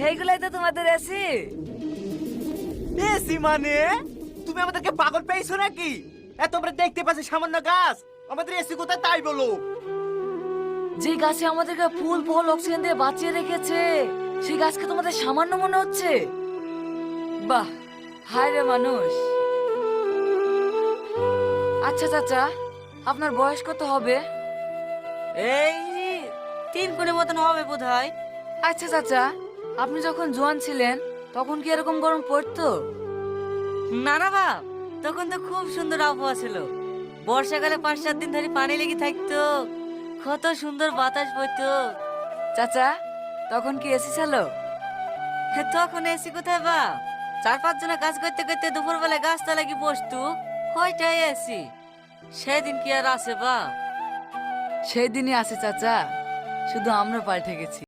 এইগুলাই তো তোমাদের এসি। এসি মানে তুমি আমাদেরকে পাগল পেয়েছো নাকি? তোমরা দেখতে পাচ্ছ সামান্য গাছ, আমাদের এসি কোথায় তাই বলো। যে গাছে আমাদেরকে ফুল ফল অক্সিজেন দিয়ে বাঁচিয়ে রেখেছে, সেই গাছকে তোমাদের সামান্য মনে হচ্ছে? বাহ, হায় রে মানুষ। আচ্ছা চাচা, আপনার বয়স কত হবে? এই 3 কোণে মতন হবে বোধহয়। আচ্ছা চাচা, আপনি যখন জোয়ান ছিলেন তখন কি এরকম গরম পড়তো? না না বাপ, তখন তো খুব সুন্দর আবহাওয়া ছিল। বর্ষাকালে 5-7 দিন ধরে পানি লেগে থাকতো, কত সুন্দর বাতাস বইতো। চাচা, তখন কি এসি ছিল? তখন এসি কোথায় বাপ? 4-5 জনে কাজ করতে করতে দুপুর বেলা গাছতলা গিয়ে বসতু, কয়টাই এসি। সেদিন কি আর আছে বাপ? সেই দিনই আছে চাচা, শুধু আমরা পাল্টে গেছি।